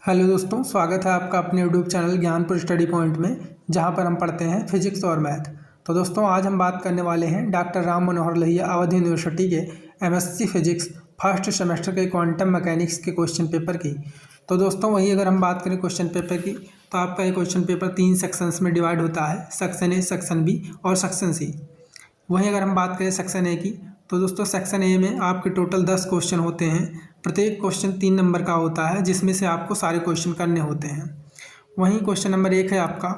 Hello दोस्तों, स्वागत है आपका अपने YouTube channel Gyanpur study point में, जहां पर हम पढ़ते हैं फिजिक्स और मैथ। तो दोस्तों, आज हम बात करने वाले हैं डॉक्टर राम मनोहर लोहिया अवध यूनिवर्सिटी के एमएससी फिजिक्स फर्स्ट सेमेस्टर के क्वांटम मैकेनिक्स के क्वेश्चन पेपर की। तो दोस्तों, वही अगर हम बात करें क्वेश्चन पेपर की, तो आपका ये क्वेश्चन पेपर 3 सेक्शंस में डिवाइड होता है, सेक्शन ए, सेक्शन बी और सेक्शन सी। वहीं अगर हम बात करें सेक्शन ए की, तो दोस्तों सेक्शन ए में आपके टोटल 10 क्वेश्चन होते हैं। प्रत्येक क्वेश्चन 3 नंबर का होता है, जिसमें से आपको सारे क्वेश्चन करने होते हैं। वहीं क्वेश्चन नंबर 1 है आपका,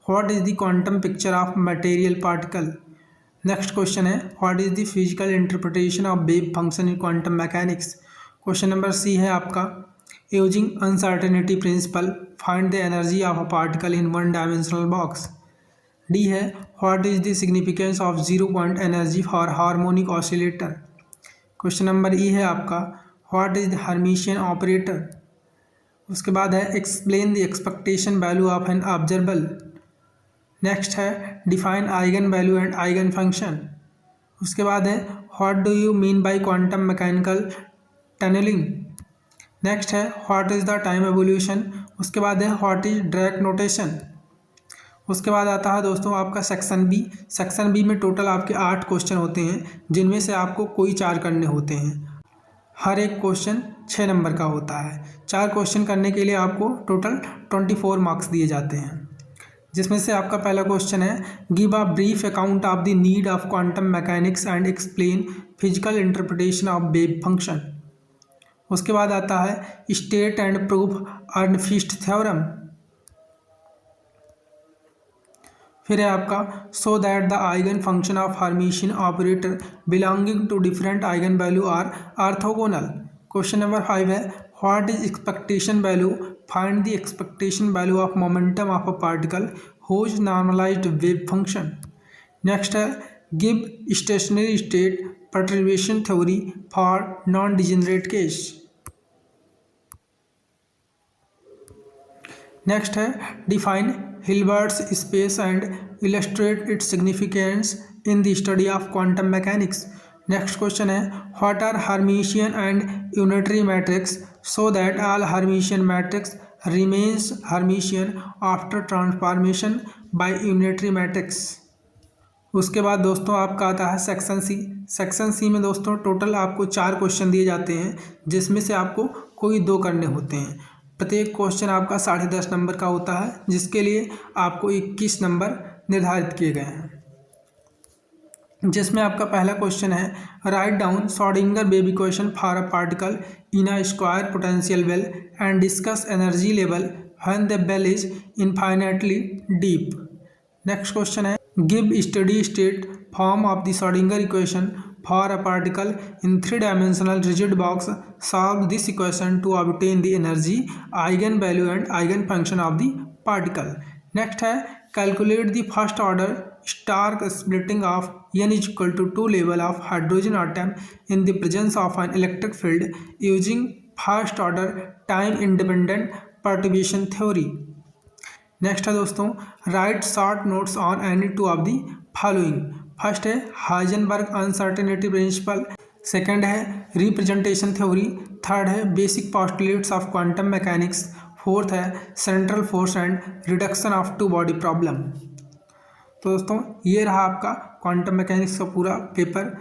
what is the quantum picture of material particle. Next question है, what is the physical interpretation of wave function in quantum mechanics. Question number C है आपका, using uncertainty principle find the energy of a particle in one dimensional box. D है, what is the significance of zero point energy for harmonic oscillator. Question number E है आपका, what is the Hermitian operator. उसके बाद है, explain the expectation value of an observable. Next है, define eigen value and eigen function. उसके बाद है, what do you mean by quantum mechanical tunnelling. Next है, what is the time evolution. उसके बाद है, व्हाट इज ड्रैक नोटेशन। उसके बाद आता है दोस्तों आपका सेक्शन बी। सेक्शन बी में टोटल आपके 8 क्वेश्चन होते हैं, जिनमें से आपको कोई 4 करने होते हैं। हर एक क्वेश्चन 6 नंबर का होता है। 4 क्वेश्चन करने के लिए आपको टोटल 24 मार्क्स दिए जाते हैं, जिसमें से आपका पहला क्वेश्चन है, give a brief account of the need of quantum mechanics and explain physical interpretation of wave function. उसके बाद आता है, state and proof Ehrenfest theorem. फिर है आपका, so that the eigen function of Hermitian operator belonging to different eigen value are orthogonal. Question number 5 है, what is expectation value, find the expectation value of momentum of a particle whose normalised wave function. Next है, give stationary state perturbation theory for non degenerate case. Next है, define Hilbert's space and illustrate its significance in the study of quantum mechanics. Next question है, what are Hermitian and unitary matrix so that all Hermitian matrix remains Hermitian after transformation by unitary matrix. उसके बाद दोस्तों आपका आता है section C. Section C में दोस्तों total आपको 4 क्वेश्चन दिए जाते हैं, जिसमें से आपको कोई 2 करने होते हैं। प्रत्येक क्वेश्चन आपका 10.5 नंबर का होता है, जिसके लिए आपको 21 नंबर निर्धारित किए गए हैं। जिसमें आपका पहला क्वेश्चन है, write down Schrodinger wave equation for a particle in a square potential well and discuss energy level when the well is infinitely deep. Next question है, give steady state form of the Schrodinger equation for a particle in 3-dimensional rigid box. Solve this equation to obtain the energy, eigenvalue and eigenfunction of the particle. Next है, calculate the first order Stark splitting of n is equal to 2 level of hydrogen atom in the presence of an electric field using first order time independent perturbation theory. Next है दोस्तों, write short notes on any 2 of the following. First है Heisenberg uncertainty principle, second है representation theory, third है basic postulates of quantum mechanics, fourth है central force and reduction of two body problem. तो दोस्तों ये रहा आपका क्वांटम मैकेनिक्स का पूरा पेपर,